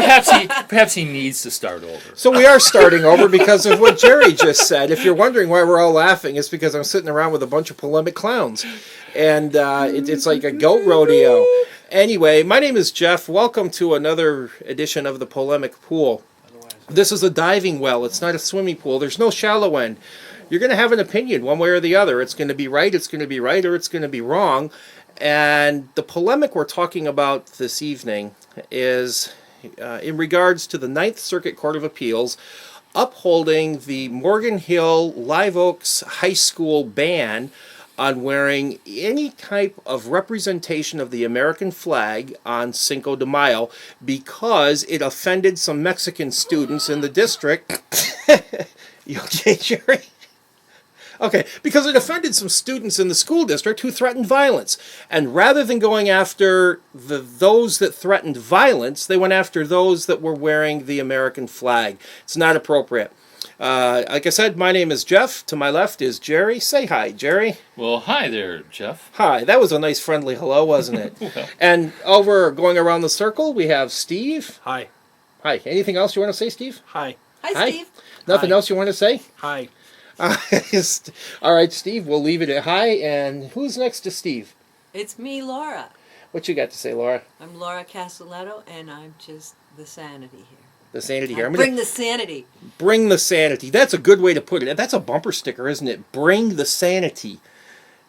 Perhaps he needs to start over. So we are starting over because of what Jerry just said. If you're wondering why we're all laughing, it's because I'm sitting around with a bunch of polemic clowns. And it's like a goat rodeo. Anyway, my name is Jeff. Welcome to another edition of the Polemic Pool. This is a diving well. It's not a swimming pool. There's no shallow end. You're going to have an opinion one way or the other. It's going to be right, or it's going to be wrong. And the polemic we're talking about this evening is in regards to the Ninth Circuit Court of Appeals upholding the Morgan Hill Live Oaks High School ban on wearing any type of representation of the American flag on Cinco de Mayo because it offended some Mexican students in the district. You okay, Jerry? Okay, because it offended some students in the school district who threatened violence. And rather than going after those that threatened violence, they went after those that were wearing the American flag. It's not appropriate. Like I said, my name is Jeff. To my left is Jerry. Say hi, Jerry. Well, hi there, Jeff. Hi. That was a nice friendly hello, wasn't it? Well. And over going around the circle, we have Steve. Hi. Hi. Anything else you want to say, Steve? Hi. Hi, Steve. Nothing Hi. else you want to say? Hi. All right, Steve, we'll leave it at hi. And who's next to Steve? It's me, Laura. What you got to say, Laura? I'm Laura Castelletto, and I'm just the sanity here. The sanity here. Bring the sanity. Bring the sanity. That's a good way to put it. That's a bumper sticker, isn't it? Bring the sanity.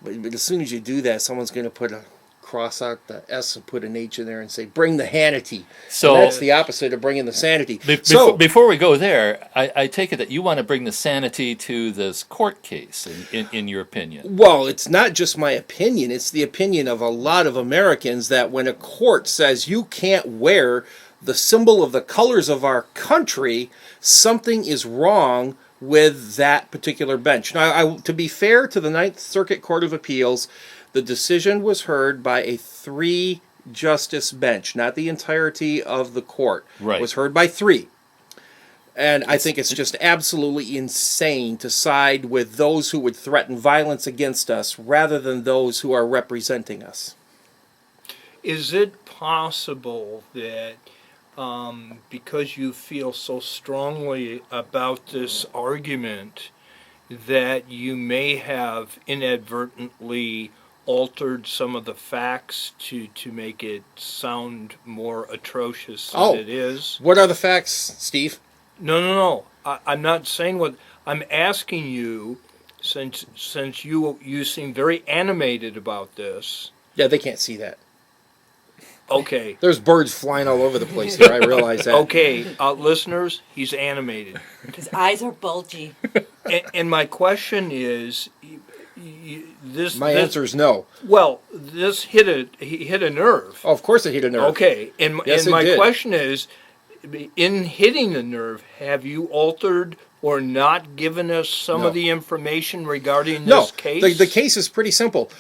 But as soon as you do that, someone's going to put a cross out the S and put an H in there and say, bring the Hannity. So and that's the opposite of bringing the sanity. Before we go there, I take it that you want to bring the sanity to this court case, in your opinion. Well, it's not just my opinion. It's the opinion of a lot of Americans that when a court says you can't wear the symbol of the colors of our country, something is wrong with that particular bench. Now, to be fair to the Ninth Circuit Court of Appeals, the decision was heard by a 3-justice bench, not the entirety of the court. Right. It was heard by 3. And I think it's just absolutely insane to side with those who would threaten violence against us rather than those who are representing us. Is it possible that because you feel so strongly about this argument that you may have inadvertently altered some of the facts to make it sound more atrocious than it is? What are the facts, Steve? No. I'm not saying what I'm asking you. Since you seem very animated about this. Yeah, they can't see that. Okay. There's birds flying all over the place here. I realize that. Okay, listeners, he's animated. His eyes are bulgy. And my question is, this. My answer is no. Well, he hit a nerve. Oh, of course it hit a nerve. Okay, and Yes, it my did. question is, in hitting the nerve, have you altered or not given us some of the information regarding this case? The case is pretty simple.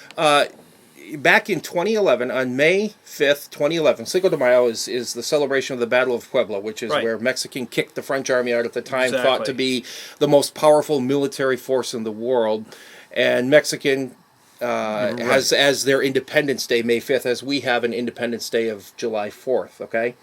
Back in 2011, on May 5th, 2011, Cinco de Mayo is the celebration of the Battle of Puebla, which is where Mexican kicked the French army out at the time, thought to be the most powerful military force in the world. And Mexican has as their Independence Day, May 5th, as we have an Independence Day of July 4th, okay?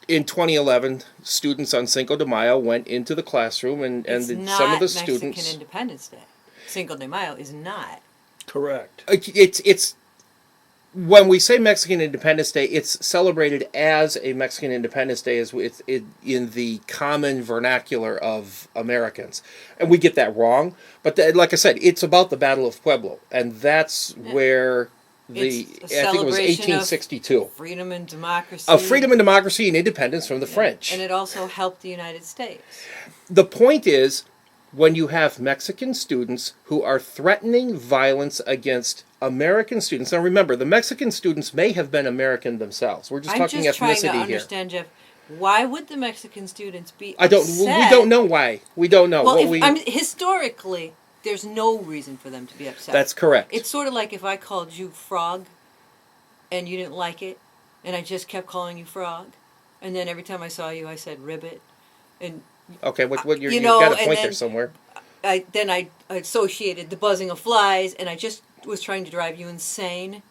In 2011, students on Cinco de Mayo went into the classroom, and some of the students... It's not Mexican Independence Day. Cinco de Mayo is not. Correct. It's when we say Mexican Independence Day, it's celebrated as a Mexican Independence Day in the common vernacular of Americans. And we get that wrong. But like I said, it's about the Battle of Puebla. And that's where I think it was 1862. Of freedom and democracy. Of freedom and democracy and independence from the French. And it also helped the United States. The point is, when you have Mexican students who are threatening violence against American students. Now remember, the Mexican students may have been American themselves. We're just talking ethnicity here. I'm just trying to understand, Jeff. Why would the Mexican students be We don't know why. We don't know. Well, historically, there's no reason for them to be upset. That's correct. It's sort of like if I called you Frog and you didn't like it, and I just kept calling you Frog, and then every time I saw you, I said Ribbit. And okay, you've got a point there somewhere. I associated the buzzing of flies, and I just was trying to drive you insane.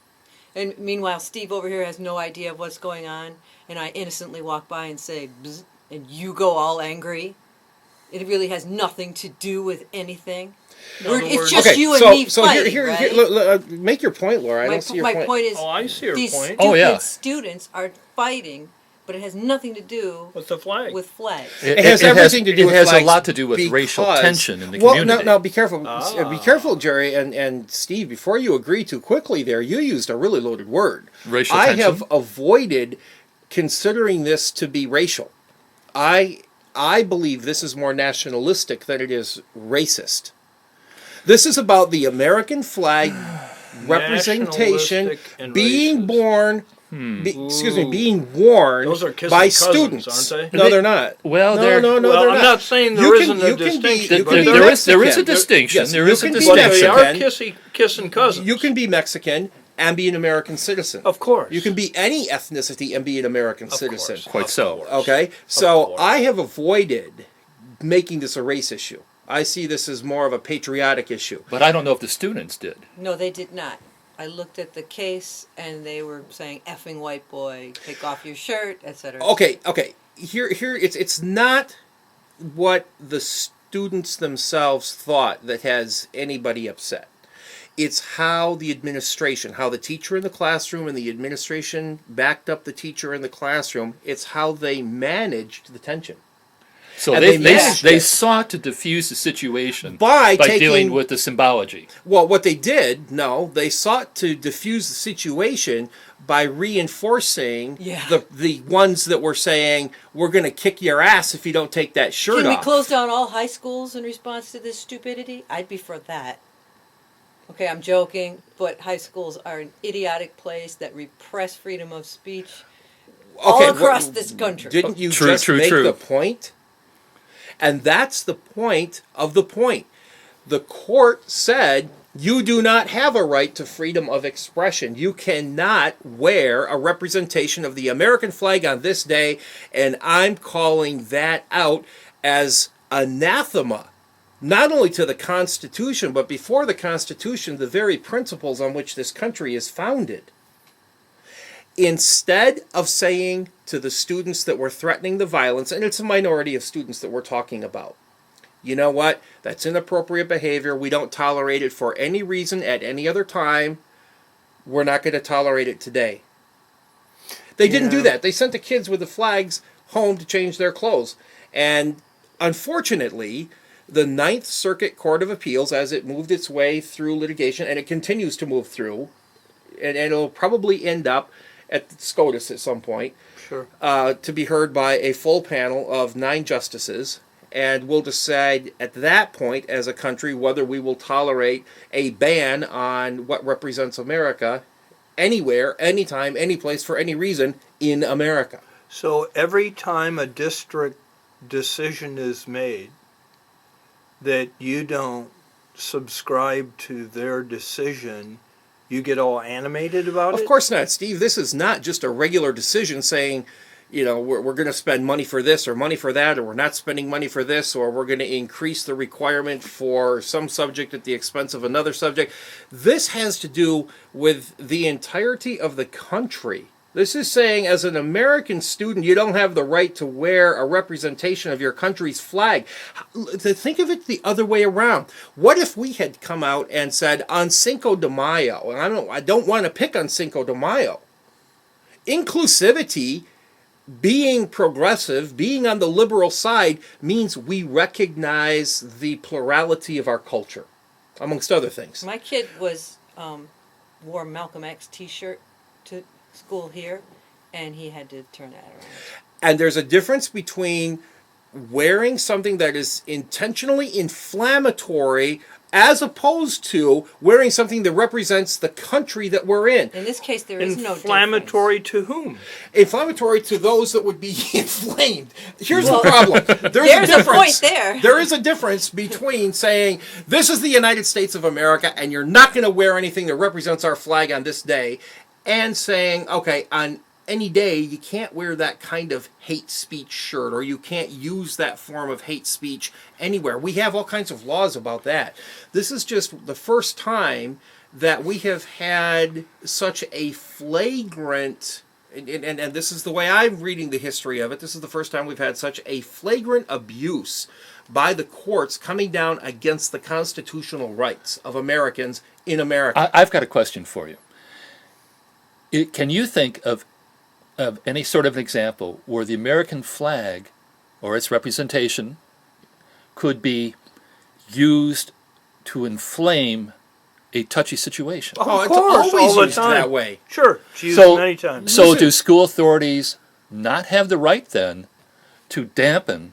And meanwhile, Steve over here has no idea of what's going on, and I innocently walk by and say, Bzz, and you go all angry. It really has nothing to do with anything. It's just you and me fighting, right? Make your point, Laura. I don't see your my point. point is, Oh, I see your these point. stupid students are fighting, but it has nothing to do With the flag. with flags. It has everything to do with It has a flags lot to do with racial tension in the community. Well, no, be careful. Be careful, Jerry and Steve. Before you agree too quickly there, you used a really loaded word. Racial I tension? have avoided considering this to be racial. I believe this is more nationalistic than it is racist. This is about the American flag representation Nationalistic and being racist. born. Being worn Those are kissing by cousins, students. aren't they? No, they're not. Well, no, they're- no, no, Well, they're I'm not saying there You isn't a distinction, you but can be there is a Mexican. distinction. Yes, There you is a can be But they are Mexican. kissing cousins. You can be Mexican and be an American citizen. Of course. You can be any ethnicity and be an American citizen. Of course. Quite Of so. course. Okay? So course. I have avoided making this a race issue. I see this as more of a patriotic issue. But I don't know if the students did. No, they did not. I looked at the case, and they were saying, effing white boy, take off your shirt, etc. Okay. Here it's not what the students themselves thought that has anybody upset. It's how the administration, how the teacher in the classroom and the administration backed up the teacher in the classroom. It's how they managed the tension. So And they managed it sought to diffuse the situation by dealing with the symbology. Well, what they did, they sought to diffuse the situation by reinforcing the ones that were saying, we're going to kick your ass if you don't take that shirt Can we off. close down all high schools in response to this stupidity? I'd be for that. Okay, I'm joking, but high schools are an idiotic place that repress freedom of speech all across this country. Didn't you True, just true, make true. the point? And that's the point of the point. The court said you do not have a right to freedom of expression. You cannot wear a representation of the American flag on this day, and I'm calling that out as anathema, not only to the Constitution, but before the Constitution, the very principles on which this country is founded. Instead of saying to the students that were threatening the violence, and it's a minority of students that we're talking about, you know what, that's inappropriate behavior, we don't tolerate it for any reason at any other time, we're not going to tolerate it today. They didn't do that. They sent the kids with the flags home to change their clothes. And unfortunately, the Ninth Circuit Court of Appeals, as it moved its way through litigation, and it continues to move through, and it'll probably end up at SCOTUS at some point, Sure. to be heard by a full panel of 9 justices, and we'll decide at that point as a country whether we will tolerate a ban on what represents America anywhere, anytime, any place, for any reason in America. So every time a district decision is made that you don't subscribe to their decision, you get all animated about it? Of course not, Steve. This is not just a regular decision saying, we're going to spend money for this or money for that, or we're not spending money for this, or we're going to increase the requirement for some subject at the expense of another subject. This has to do with the entirety of the country. This is saying, as an American student, you don't have the right to wear a representation of your country's flag. To think of it the other way around. What if we had come out and said, on Cinco de Mayo, and I don't want to pick on Cinco de Mayo, inclusivity, being progressive, being on the liberal side, means we recognize the plurality of our culture, amongst other things. My kid wore a Malcolm X t-shirt to school here, and he had to turn that around. And there's a difference between wearing something that is intentionally inflammatory as opposed to wearing something that represents the country that we're in. In this case, there is no difference. Inflammatory to whom? Inflammatory to those that would be inflamed. Here's the problem. There's a point there. There is a difference between saying, this is the United States of America, and you're not going to wear anything that represents our flag on this day, and saying, okay, on any day, you can't wear that kind of hate speech shirt, or you can't use that form of hate speech anywhere. We have all kinds of laws about that. This is just the first time that we have had such a flagrant, and this is the way I'm reading the history of it, this is the first time we've had such a flagrant abuse by the courts coming down against the constitutional rights of Americans in America. I've got a question for you. Can you think of any sort of an example where the American flag or its representation could be used to inflame a touchy situation? Oh, Of it's course, always all the used time. that way. Sure, it's used So, many times. so Listen. do school authorities not have the right then to dampen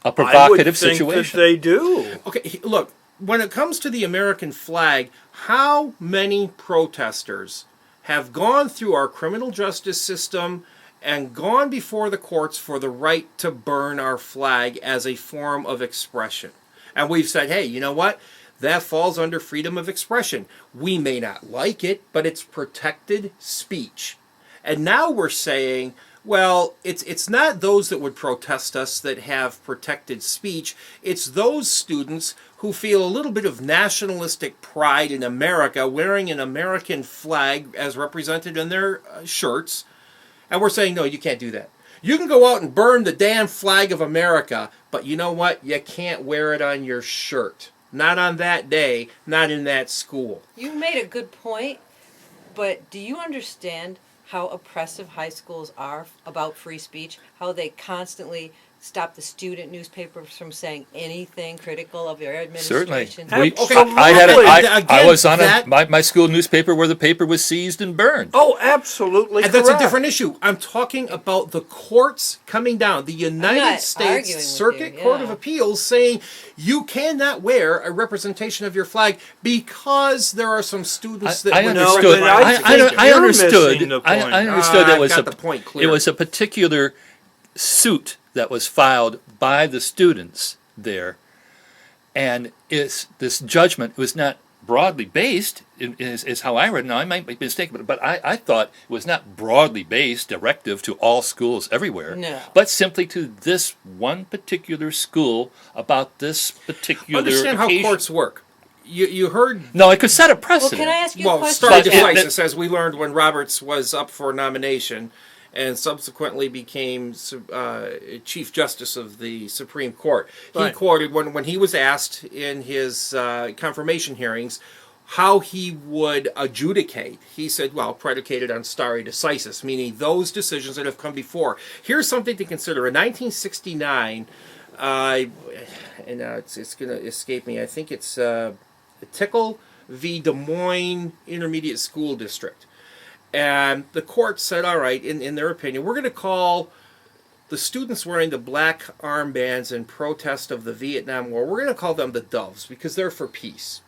a provocative I would think situation? that they do. Okay, look, when it comes to the American flag, how many protesters have gone through our criminal justice system and gone before the courts for the right to burn our flag as a form of expression? And we've said, hey, you know what? That falls under freedom of expression. We may not like it, but it's protected speech. And now we're saying, well, it's not those that would protest us that have protected speech. It's those students who feel a little bit of nationalistic pride in America, wearing an American flag as represented in their shirts. And we're saying, no, you can't do that. You can go out and burn the damn flag of America, but you know what? You can't wear it on your shirt. Not on that day, not in that school. You made a good point, but do you understand how oppressive high schools are about free speech? How they constantly stop the student newspapers from saying anything critical of their Certainly. administration? I was on that- my school newspaper where the paper was seized and burned. Oh, absolutely And correct. that's a different issue. I'm talking about the courts coming down, the United arguing States with Circuit you, Court yeah. of Appeals saying you cannot wear a representation of your flag because there are some students that I would understood. No, but I think I you're understood. missing the I point. understood I've got the point clear. it was a particular suit that was filed by the students there, and this judgment was not broadly based. Is how I read it. Now I might be mistaken, but I thought it was not broadly based, directive to all schools everywhere. No. But simply to this one particular school about this particular Understand how occasion. courts work. You heard, No, it could set a Well, precedent. can I ask you a well, question? stare But it- decisis, as we learned when Roberts was up for nomination and subsequently became Chief Justice of the Supreme Court. He Right. quoted, when he was asked in his confirmation hearings how he would adjudicate, he said, well, predicated on stare decisis, meaning those decisions that have come before. Here's something to consider. In 1969, and it's going to escape me, I think it's Tickle v. Des Moines Intermediate School District. And the court said, all right, in their opinion, we're going to call the students wearing the black armbands in protest of the Vietnam War, we're going to call them the Doves because they're for peace.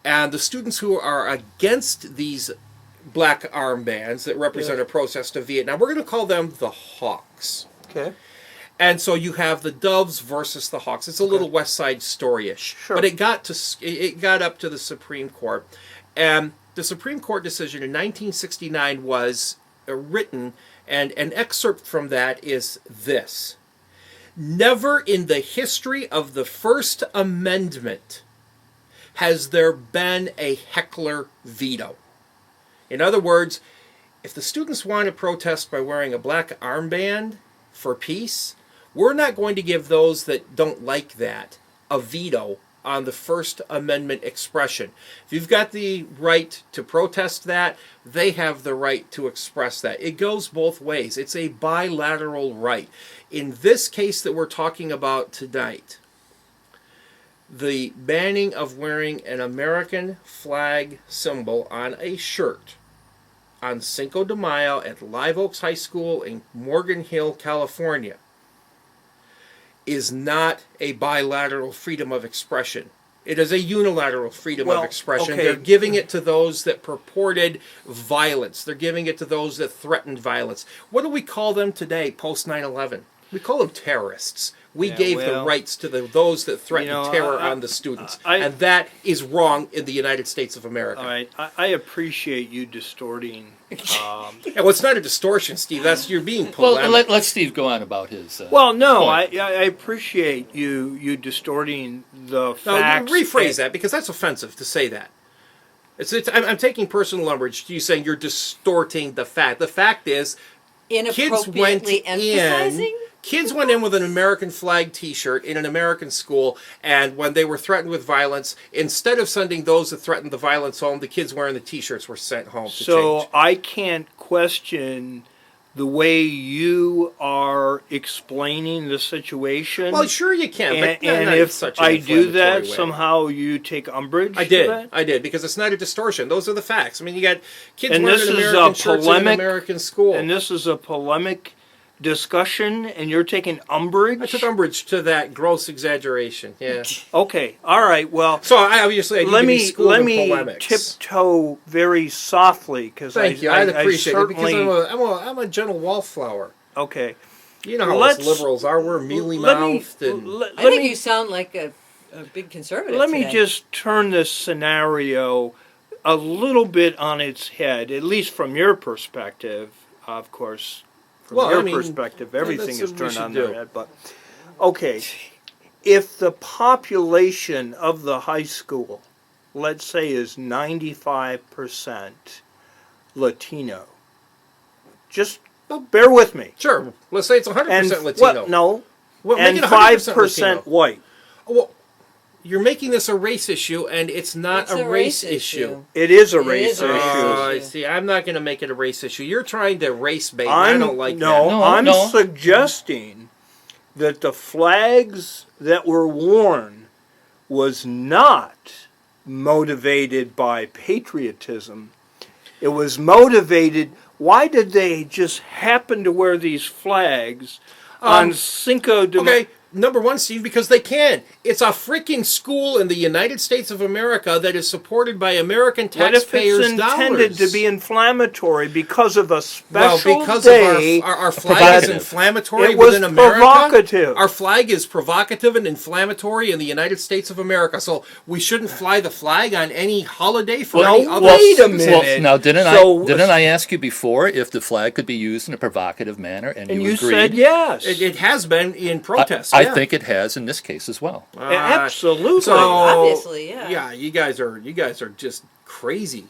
And the students who are against these black armbands that represent a protest of Vietnam, we're going to call them the Hawks. Okay. And so you have the Doves versus the Hawks. It's a little West Side Story-ish. Sure. But it got up to the Supreme Court. And the Supreme Court decision in 1969 was written, and an excerpt from that is this. Never in the history of the First Amendment has there been a heckler veto. In other words, if the students want to protest by wearing a black armband for peace, we're not going to give those that don't like that a veto on the First Amendment expression. If you've got the right to protest that, they have the right to express that. It goes both ways. It's a bilateral right. In this case that we're talking about tonight, the banning of wearing an American flag symbol on a shirt on Cinco de Mayo at Live Oaks High School in Morgan Hill, California, is not a bilateral freedom of expression. It is a unilateral freedom of expression. okay. They're giving it to those that purported violence. They're giving it to those that threatened violence. What do we call them today, post 9/11? We call them terrorists. We Yeah, gave the well, rights to those that threatened you know, terror on the students. I- and that is wrong in the United States of America. All right. I appreciate you distorting. And what's not a distortion, Steve, that's you're being Well, polemic. let Steve go on about his. Well, no, point. I appreciate you distorting the Now, facts. rephrase that because that's offensive to say that. I'm taking personal umbrage to you saying you're distorting the fact. The fact is, Inappropriately emphasizing? Kids went in with an American flag T-shirt in an American school, and when they were threatened with violence, instead of sending those that threatened the violence home, the kids wearing the T-shirts were sent home to So change. I can't question the way you are explaining the situation. Well, sure you can, but and not in if such an I do that, inflammatory way. somehow you take umbrage I to did. that? I did, because it's not a distortion. Those are the facts. I mean, you got kids And wearing this an is American a shirts in an polemic, American school. And this is a polemic discussion, and you're taking umbrage? I took umbrage to that gross exaggeration. Yeah. Okay, all right, well, So I need let to be me schooled let in me polemics. tiptoe very softly, because Thank you. I'd appreciate it, because certainly, I'm a gentle wallflower. okay. You know how Let's- us liberals are. We're mealy Let me, mouthed and let, I let think me you sound like a big conservative. Let me today. just turn this scenario a little bit on its head, at least from your perspective. Of course, from Well, your I mean, perspective, yeah, everything that's is what we turned should on do. their head. But okay, if the population of the high school, let's say, is 95% Latino, just bear with me. sure. Let's say it's 100% And Latino. well, no, Well, make and it 100% 5% Latino. white. Well, you're making this a race issue, and it's not It's a race issue. It is a It race is a race issue. Oh, I issue. see. I'm not going to make it a race issue. You're trying to race bait. I don't like that. No, I'm no. suggesting that the flags that were worn was not motivated by patriotism. It was motivated. Why did they just happen to wear these flags on Cinco de Mayo? Okay, number one, Steve, because they can. It's a freaking school in the United States of America that is supported by American What if taxpayers' it's intended dollars. to be inflammatory because of a Well, special because day? of our flag is Provocative. inflammatory It was within America. provocative. Our flag is provocative and inflammatory in the United States of America. So we shouldn't fly the flag on any holiday for Well, any other wait a citizen. minute. Well, now didn't So- I ask you before if the flag could be used in a provocative manner, and And you you agreed? said yes. It has been in protest. I yeah. think it has in this case as well. Absolutely. So Obviously, yeah. Yeah, you guys are just crazy.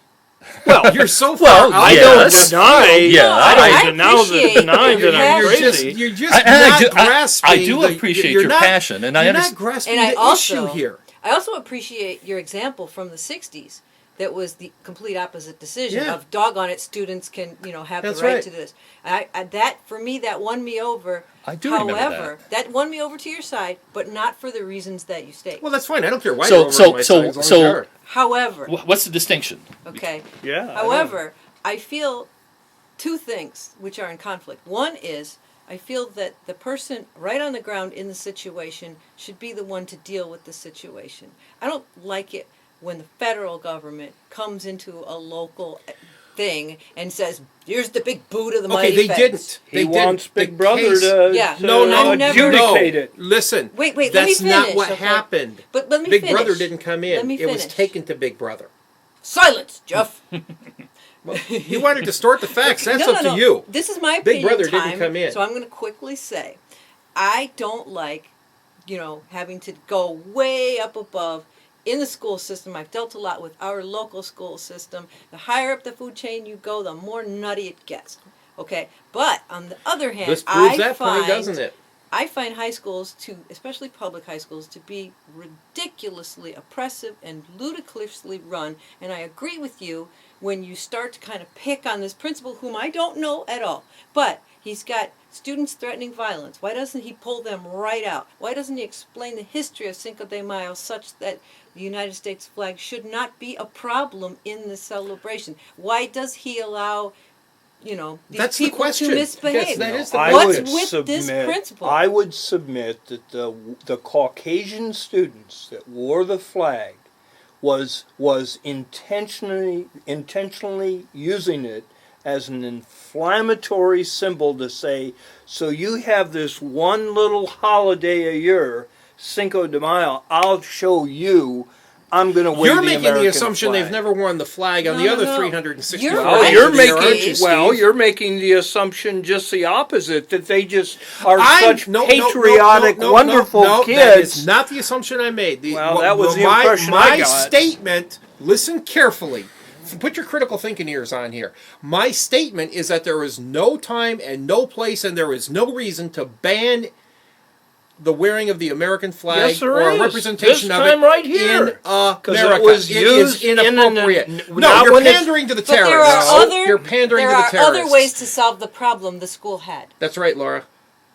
Well, You're so well, far out I yes. don't of left deny. field. Yeah, I I don't appreciate deny your that I'm passion. crazy. You're just And I not do- grasping. I do appreciate you're your not- passion, and I you're not understand. grasping And I the also, issue here. I also appreciate your example from the '60s. That was the complete opposite decision Yeah. of doggone it, students can have That's the right right. to this. That for me, that won me over. I do remember However, that won me over to your side, but not for the reasons that you state. Well, that's fine. I don't care why So- you're over so- on my so- side, as long as so- you are. However, What's the distinction? okay. Yeah. I know. However, I feel two things which are in conflict. One is I feel that the person right on the ground in the situation should be the one to deal with the situation. I don't like it when the federal government comes into a local thing and says, "Here's the big boot of the mighty Okay, they feds." didn't. He They wants didn't. Big The Brother case- to, Yeah. to No, no, I've never- adjudicate it. Listen. Wait, let me That's not finish, what okay? happened. But let me Big finish. Brother didn't come in. Let me It was finish. taken to Big Brother. Silence, Jeff. You want to distort the facts? That's No, up no, to no. you. This is my Big opinion Brother didn't time, come in. so I'm going to quickly say, I don't like, having to go way up above in the school system. I've dealt a lot with our local school system. The higher up the food chain you go, the more nutty it gets. Okay, but on the other hand, This proves I that find, point, doesn't it? I find high schools especially public high schools, to be ridiculously oppressive and ludicrously run. And I agree with you when you start to kind of pick on this principal, whom I don't know at all. But he's got students threatening violence. Why doesn't he pull them right out? Why doesn't he explain the history of Cinco de Mayo such that the United States flag should not be a problem in the celebration? Why does he allow these That's the people question. to misbehave? Yes, that is the I What's would with submit, this principle? I would submit that the Caucasian students that wore the flag was intentionally using it as an inflammatory symbol to say, so you have this one little holiday a year, Cinco de Mayo, I'll show you. I'm going to wave You're the making American the assumption flag. they've never worn the flag on No, the no, other no. 364 You're days Well, right. you're of the year, making aren't you, Steve? you're making the assumption just the opposite, that they just are I'm- such no, patriotic, wonderful no, kids. That is not the assumption I made. Well, that was the impression my I got. statement. Listen carefully. put your critical thinking ears on here. My statement is that there is no time and no place and there is no reason to ban the wearing of the American flag Yes, there or is. a representation This of time it right here. in America. It was It is used in inappropriate. no, No, you're when it's- pandering to the But there terrorists. are other You're pandering there to the are terrorists. other ways to solve the problem the school had. That's right, Laura.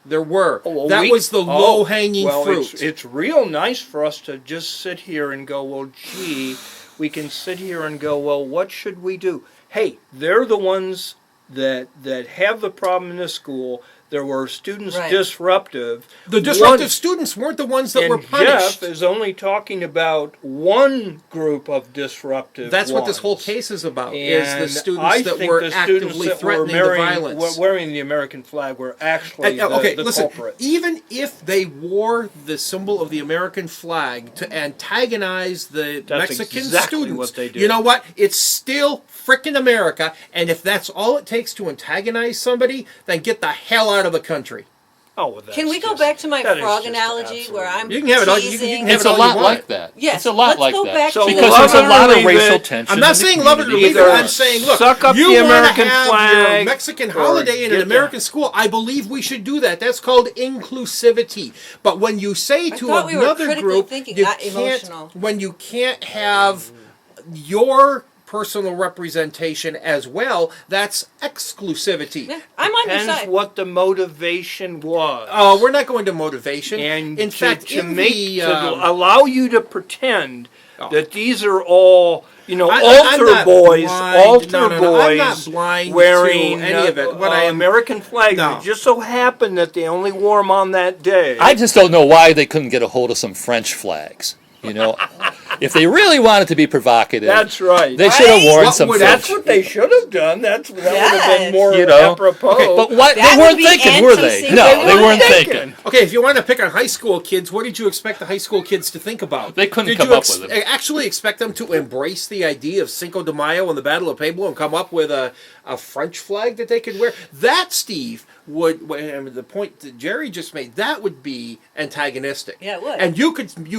There were. Oh, well, that was the low-hanging fruit. It's real nice for us to just sit here and go, well, gee, we can sit here and go, well, what should we do? Hey, they're the ones that have the problem in the school. There were students Right. disruptive. The disruptive students weren't the ones that and were punished. Jeff is only talking about one group of disruptive That's what this whole ones. case is about, And is the students I that think were the students actively that threatening were the violence. wearing the American flag were actually Okay, the listen, culprits. even if they wore the symbol of the American flag to antagonize the That's Mexican exactly students, what they did. you know what? It's still frickin' America, and if that's all it takes to antagonize somebody, then get the hell out of the country. Oh, well, Can we that's go just- back to my that is frog just analogy absolute- where I'm You can have it all- you can teasing? have It's it a all you lot want. like that. Yes, It's a lot let's like go that. back So because love there's a it or lot of leave racial it. tension. I'm not in the saying love it or community. leave it. Either I'm saying, look, suck up you the want to American have your flag Mexican or holiday in an get American school. I believe we should do that. That's called inclusivity. But when you say to thought we were another critically group, thinking, you not can't, emotional. when you can't have your personal representation as well, that's exclusivity. Yeah, I'm on your Depends side. what the motivation was. Oh, we're not going to motivation. And in to, fact, to in make the, to allow you to pretend Oh. that these are all I'm altar not boys, blind. altar No, I'm not boys blind wearing to any of it. What I am, American flags. No. It just so happened that they only wore them on that day. I just don't know why they couldn't get a hold of some French flags. You know, if they really wanted to be provocative, That's right. they should have Right? worn What some would- French. That's what they should have done. That would have Yes. been more You know? apropos. Okay, but what That they would weren't be thinking, were they? anti-sync. No, They they weren't weren't thinking. thinking. okay, if you want to pick on high school kids, what did you expect the high school kids to think about? They couldn't Did come you up with it. actually expect them to embrace the idea of Cinco de Mayo and the Battle of Puebla and come up with a French flag that they could wear? That, Steve, the point that Jerry just made, that would be antagonistic. Yeah, it would. And you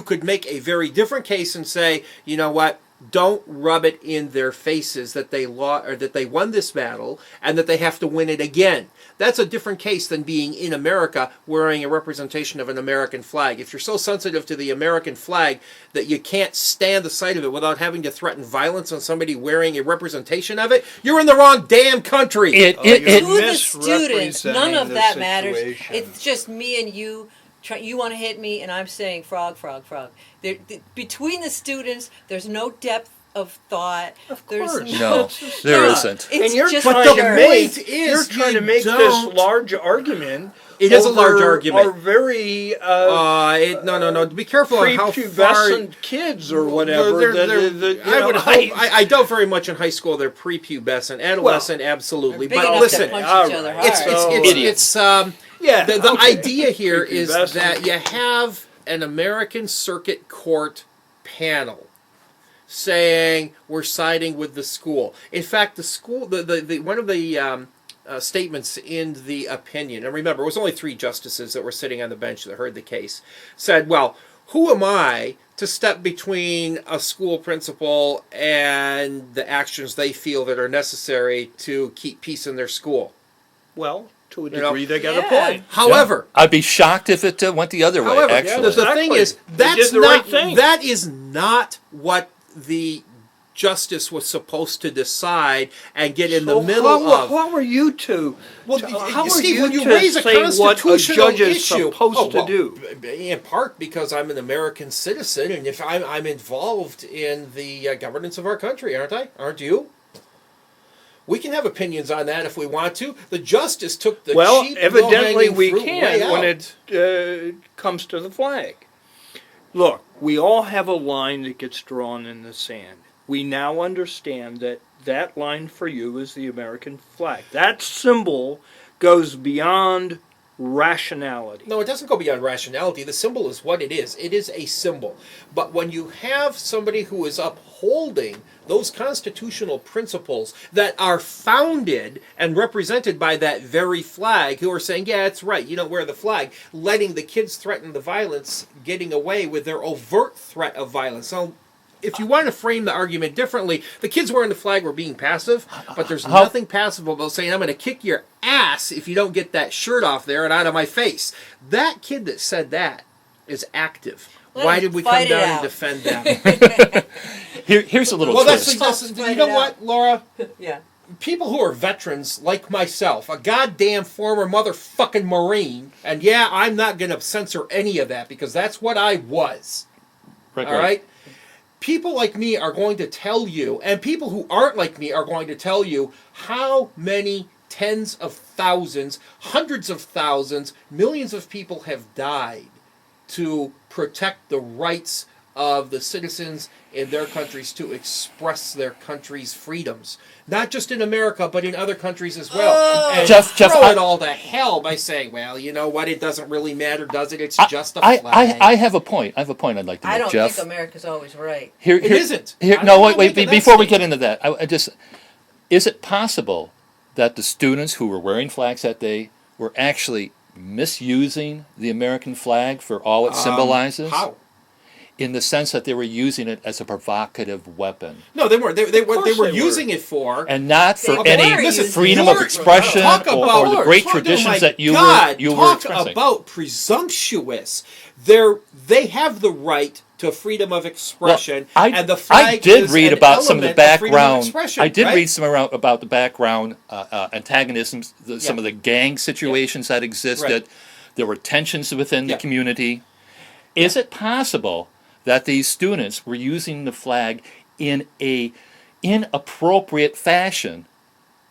could make a very different case and say, you know what? Don't rub it in their faces that they won this battle and that they have to win it again. That's a different case than being in America wearing a representation of an American flag. If you're so sensitive to the American flag that you can't stand the sight of it without having to threaten violence on somebody wearing a representation of it, you're in the wrong damn country. you're To the students, none misrepresenting of the that matters. situation. It's just me and you. You want to hit me, and I'm saying frog, frog, frog. Between the students, there's no depth of thought. Of There's course. No, there Yeah. isn't. It's and you're just trying But to the pure. make point is you're trying you to make don't- this large argument. It is a large over argument. Are very no. Be careful on how far. prepubescent kids or whatever. I doubt very much in high school they're prepubescent, adolescent, absolutely. Big But enough listen, to punch all each other right. hard. it's yeah. the okay. idea here is Prepubescent. that you have an American Circuit Court panel saying we're siding with the school. In fact, the school, the one of the statements in the opinion, and remember, it was only 3 justices that were sitting on the bench that heard the case, said, well, who am I to step between a school principal and the actions they feel that are necessary to keep peace in their school? Well, to a You know, degree, they got Yeah. a point. However, I'd be shocked if it went the other way. However, Actually, the thing Exactly. is, They that's did the not right thing. that is not what the justice was supposed to decide and get in the middle of. How are you two? Well, how are Steve, you when you to raise a say what a constitutional judge is issue, supposed to do? in part because I'm an American citizen, and if I'm involved in the governance of our country, aren't I? Aren't you? We can have opinions on that if we want to. The justice took the cheap, evidently low-hanging we fruit can way when out. it comes to the flag. Look, we all have a line that gets drawn in the sand. We now understand that that line for you is the American flag. That symbol goes beyond rationality. No, it doesn't go beyond rationality. The symbol is what it is. It is a symbol. But when you have somebody who is upholding those constitutional principles that are founded and represented by that very flag, who are saying, yeah, it's right, you don't wear the flag, letting the kids threaten the violence, getting away with their overt threat of violence. So if you want to frame the argument differently, the kids wearing the flag were being passive, but there's nothing passive about saying, I'm going to kick your ass if you don't get that shirt off there and out of my face. That kid that said that is active. Why did we come down and defend them? Here's a little twist. You know what, Laura? Yeah. People who are veterans like myself, a goddamn former motherfucking Marine, and yeah, I'm not going to censor any of that because that's what I was. Right, all right? People like me are going to tell you, and people who aren't like me are going to tell you how many tens of thousands, hundreds of thousands, millions of people have died to protect the rights of the citizens in their countries to express their country's freedoms. Not just in America, but in other countries as well. And Jeff, throw it all to hell by saying, well, you know what, it doesn't really matter, does it? It's just a flag. I have a point. I have a point I'd like to make, I don't Jeff. think America's always right. It isn't. No, wait. Before we get into that, is it possible that the students who were wearing flags that day were actually misusing the American flag for all it symbolizes? How? In the sense that they were using it as a provocative weapon. No, they weren't. What they were using it for, and not for They any listen, freedom of expression or the great traditions that you were expressing. Talk about presumptuous. They have the right to freedom of expression, and the flag I did is read an about some of the element freedom of background. expression, I did right? read some about the background antagonisms, some of the gang situations that existed. Right. There were tensions within the community. Is it possible that these students were using the flag in a inappropriate fashion?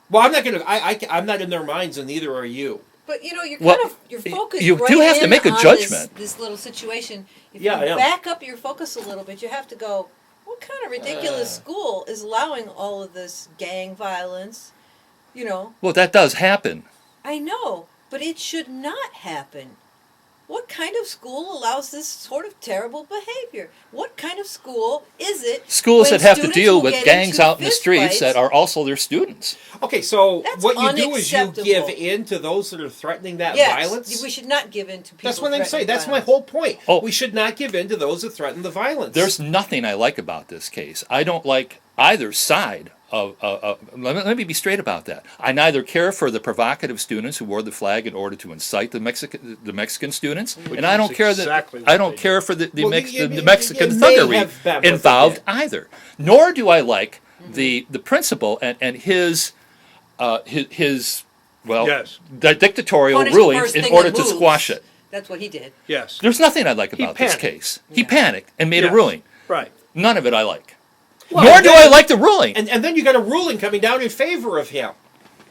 Well, I'm not going to. I'm not in their minds, and neither are you. But you know, you're Well, kind of you're focused. you right do have to in make a on judgment. This little situation. If Yeah, I you am. back up your focus a little bit, you have to go. What kind of ridiculous school is allowing all of this gang violence? You know. Well, that does happen. I know, but it should not happen. What kind of school allows this sort of terrible behavior? What kind of school is it? Schools when that have to students deal will with get gangs into out in the fist streets fights? that are also their students. Okay, so That's what you do is you unacceptable. give in to those that are threatening that Yes, violence. we should not give in to people. That's what I'm saying. threatening That's my violence. whole point. Oh. We should not give in to those that threaten the violence. There's nothing I like about this case. I don't like either side of let me be straight about that. I neither care for the provocative students who wore the flag in order to incite the Mexican students, and I don't care exactly that what I don't they care for the it Mexican may thuggery have been what they involved did. either. Nor do I like the principal and his Yes. the dictatorial Punish the rulings first in thing order that to moves. squash it. That's what he did. Yes. There's nothing I like about this panicked. case. He panicked and made a Yes. ruling. Right. None of it I like. Well, Nor do then- I like the ruling. And then you got a ruling coming down in favor of him,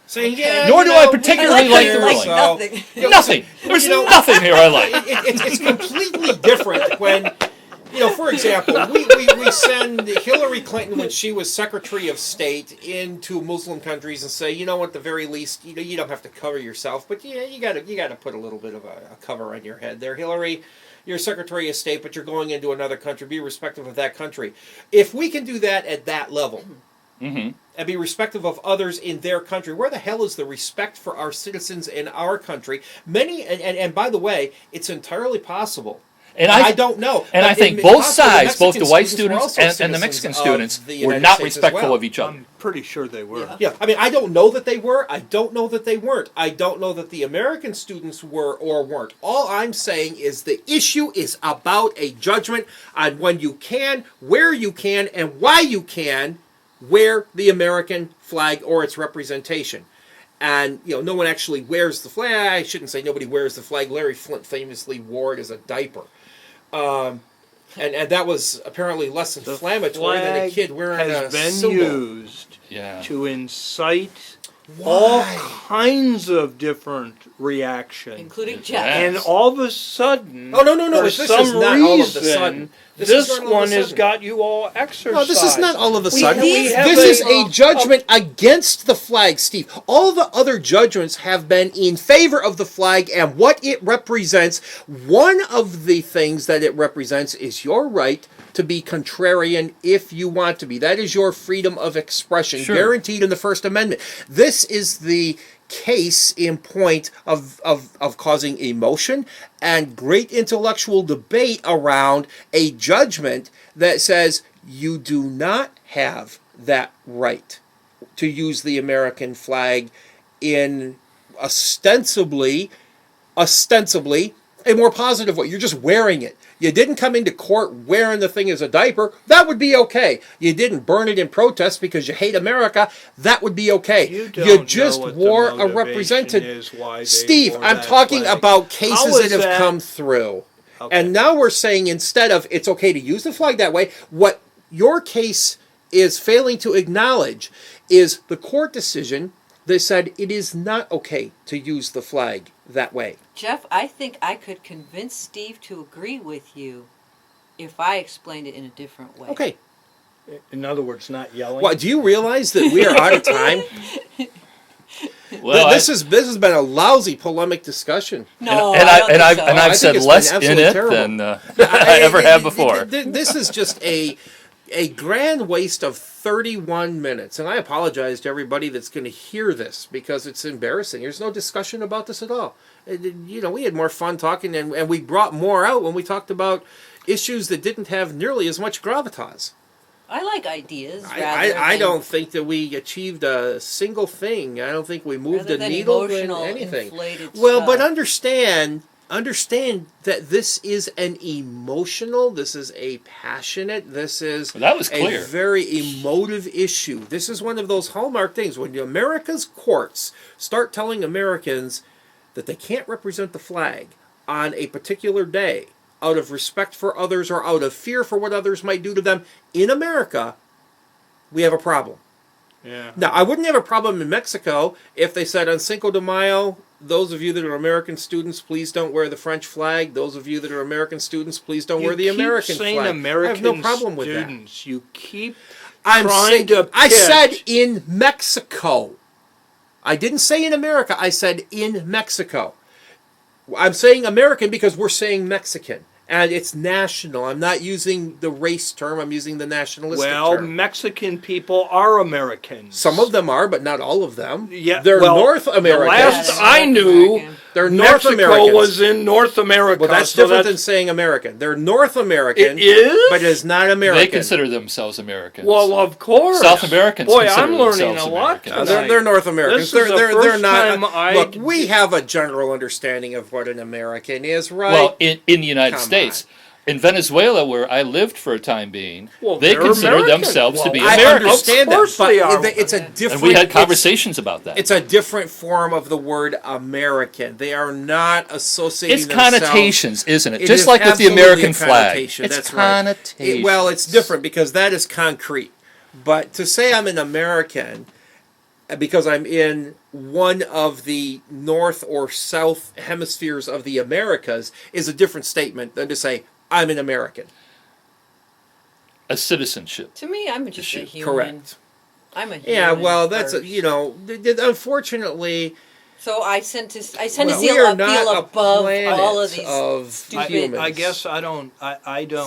saying, "Yeah." Nor you do I know, particularly we like care, the ruling. so- Nothing. You know, Nothing. There's nothing here I like. It's completely different when, for example, we send Hillary Clinton when she was Secretary of State into Muslim countries and say, at the very least, you don't have to cover yourself, but you got to put a little bit of a cover on your head there, Hillary. You're Secretary of State, but you're going into another country. Be respectful of that country. If we can do that at that level, and be respectful of others in their country, where the hell is the respect for our citizens in our country? And by the way, it's entirely possible. And I don't know. And But I think it's both possible sides, both the Mexican white students students were also and the citizens Mexican of students the were United not States as respectful well. of each other. I'm pretty sure they were. Yeah, I mean, I don't know that they were. I don't know that they weren't. I don't know that the American students were or weren't. All I'm saying is the issue is about a judgment on when you can, where you can, and why you can wear the American flag or its representation. And, no one actually wears the flag. I shouldn't say nobody wears the flag. Larry Flint famously wore it as a diaper. And that was apparently less inflammatory than a kid wearing a has been symbol. used Yeah. to incite all kinds of different reactions. Including Yeah. Jeff. And all of a sudden, Oh, no, for this is some not reason, all of a sudden. This This is not all of a one has sudden. got you all exercised. No, this is not all of a sudden. we have This is a judgment against the flag, Steve. All the other judgments have been in favor of the flag and what it represents. One of the things that it represents is your right to be contrarian if you want to be. That is your freedom of expression, Sure. guaranteed in the First Amendment. This is the case in point of causing emotion and great intellectual debate around a judgment that says You do not have that right to use the American flag in ostensibly a more positive way. You're just wearing it. You didn't come into court wearing the thing as a diaper. That would be okay. You didn't burn it in protest because you hate America. That would be okay. You just wore a represented. Steve, I'm talking about cases that have come through. Okay. And now we're saying instead of it's okay to use the flag that way, what your case is failing to acknowledge is the court decision. They said it is not okay to use the flag that way. Jeff, I think I could convince Steve to agree with you if I explained it in a different way. Okay. In other words, not yelling. What, do you realize that we are out of time? Well, this has been a lousy polemic discussion. No, I've said less in it than I ever have before. This is just a grand waste of 31 minutes. And I apologize to everybody that's going to hear this because it's embarrassing. There's no discussion about this at all. We had more fun talking and we brought more out when we talked about issues that didn't have nearly as much gravitas. I like ideas. I don't think that we achieved a single thing. I don't think we moved a needle in anything. Well, stuff. but understand that this is an emotional, this is a passionate, this is that was clear. A very emotive issue. This is one of those hallmark things. When America's courts start telling Americans that they can't represent the flag on a particular day, out of respect for others or out of fear for what others might do to them in America, we have a problem. Yeah. Now, I wouldn't have a problem in Mexico if they said on Cinco de Mayo, those of you that are American students, please don't wear the French flag. Those of you that are American students, please don't wear the American flag. American I have no problem with students. that. You keep I said in Mexico. I didn't say in America. I said in Mexico. I'm saying American because we're saying Mexican. And it's national. I'm not using the race term. I'm using the nationalistic term. Well, Mexican people are Americans. Some of them are, but not all of them. Yeah, they're North Americans. The last I knew, they're North Mexico Americans. was in North America. Well, that's different than saying American. They're North American. It is? But it's not American. They consider themselves Americans. Well, of course. South Americans Boy, consider I'm learning themselves a lot Americans. They're North Americans. This is They're not. Look, we have a general understanding of what an American is, right? Well, in the United States. In Venezuela, where I lived for a time being, they consider American. themselves to be I American. understand Of course that, they but are. it's a different. And we had conversations about that. It's a different form of the word American. They are not associating It's themselves. connotations, isn't it? It Just is like with the absolutely American a flag. connotation. It's That's connotations. right. Well, it's different because that is concrete. But to say I'm an American because I'm in one of the north or south hemispheres of the Americas is a different statement than to say I'm an American. A citizenship. To me, I'm just a human. Correct. I'm a human. Yeah, well, that's first. unfortunately. So I tend to we feel are not above a all of planet these stupid humans. I guess I don't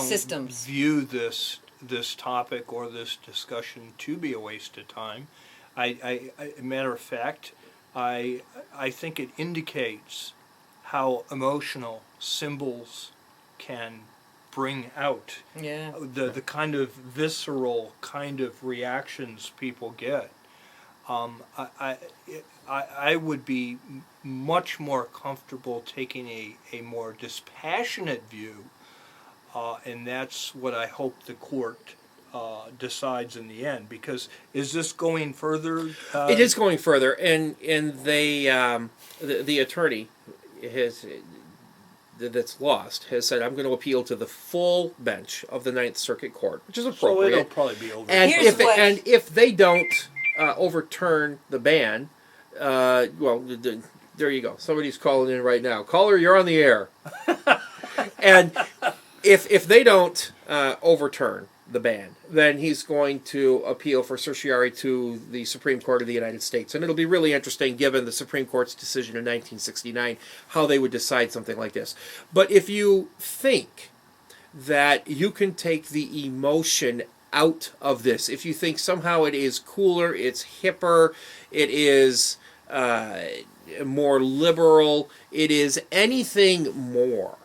systems. view this topic or this discussion to be a waste of time. Matter of fact, I think it indicates how emotional symbols can bring out the kind of visceral kind of reactions people get. I would be much more comfortable taking a more dispassionate view, and that's what I hope the court decides in the end. Because is this going further? It is going further, and they the attorney that's lost has said, I'm going to appeal to the full bench of the Ninth Circuit Court, which is appropriate. So it'll probably be over. And if they don't overturn the ban, there you go. Somebody's calling in right now. Caller, you're on the air. And if they don't overturn the ban, then he's going to appeal for certiorari to the Supreme Court of the United States. And it'll be really interesting, given the Supreme Court's decision in 1969, how they would decide something like this. But if you think that you can take the emotion out of this, if you think somehow it is cooler, it's hipper, it is more liberal, it is anything more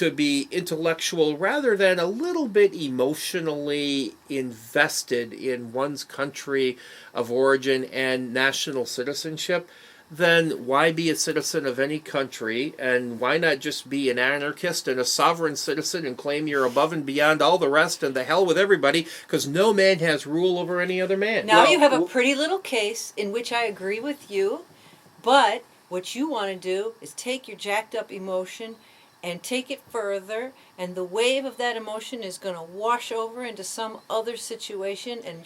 to be intellectual rather than a little bit emotionally invested in one's country of origin and national citizenship, then why be a citizen of any country, and why not just be an anarchist and a sovereign citizen and claim you're above and beyond all the rest, and the hell with everybody, because no man has rule over any other man. Now you have a pretty little case in which I agree with you, but what you want to do is take your jacked up emotion and take it further, and the wave of that emotion is going to wash over into some other situation, and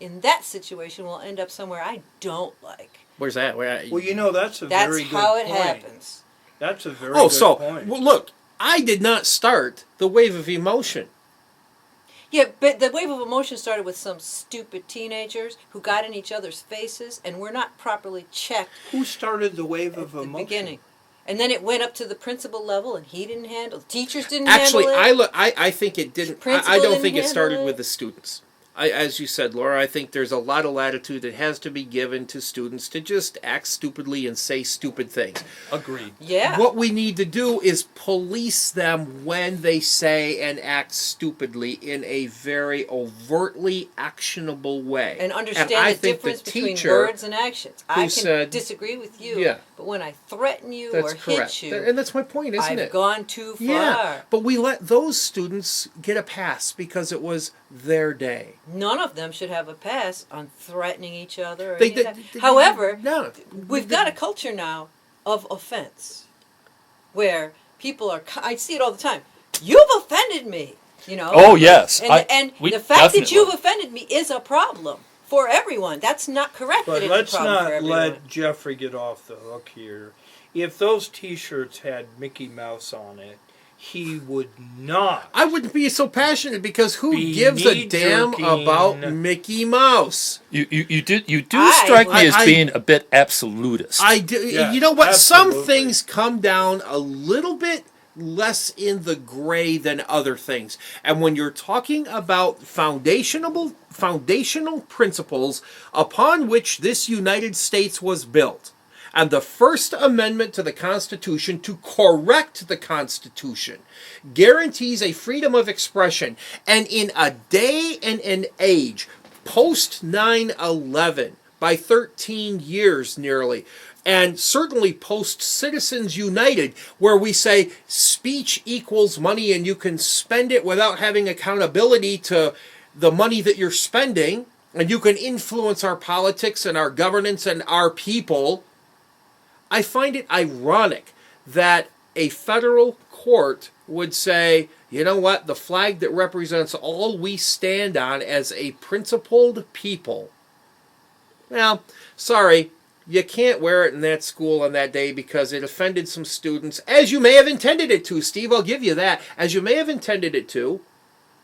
in that situation we'll end up somewhere I don't like. Where's that? Well, that's a That's very good how it point. happens. That's a very good point. Well, look, I did not start the wave of emotion. Yeah, but the wave of emotion started with some stupid teenagers who got in each other's faces and were not properly checked Who started the wave of at the emotion? beginning. And then it went up to the principal level, and he didn't handle. The teachers didn't Actually, handle it. I think it didn't. Principal I don't didn't think it handle started it. with the students. As you said, Laura, I think there's a lot of latitude that has to be given to students to just act stupidly and say stupid things. Agreed. Yeah. What we need to do is police them when they say and act stupidly in a very overtly actionable way. And understand I the think difference the between teacher words and actions. I can said- disagree with you, Yeah. but when I threaten you That's or correct. hit you, And that's my point, isn't I've it? gone too far. Yeah, but we let those students get a pass because it was their day. None of them should have a pass on threatening each other. Or They any of did- that. However, no, we've got a culture now of offense, where people are. I see it all the time. You've offended me. You know. Oh, yes. And We the fact that definitely- you've offended me is a problem for everyone. That's not correct. But that let's it's a problem for not everyone. let Jeffrey get off the hook here. If those T-shirts had Mickey Mouse on it, he would not. I wouldn't be so passionate because who Be gives a damn knee-jerking. about Mickey Mouse? You do I- strike me as I- being a bit absolutist. I do. Yeah, you know what? Some absolutely. things come down a little bit less in the gray than other things. And when you're talking about foundational principles upon which this United States was built, and the First Amendment to the Constitution, to correct the Constitution, guarantees a freedom of expression. And in a day and an age, post 9/11, by 13 years nearly, and certainly post Citizens United, where we say speech equals money and you can spend it without having accountability to the money that you're spending, and you can influence our politics and our governance and our people. I find it ironic that a federal court would say, you know what, the flag that represents all we stand on as a principled people, well, sorry, you can't wear it in that school on that day because it offended some students, as you may have intended it to, Steve, I'll give you that, as you may have intended it to,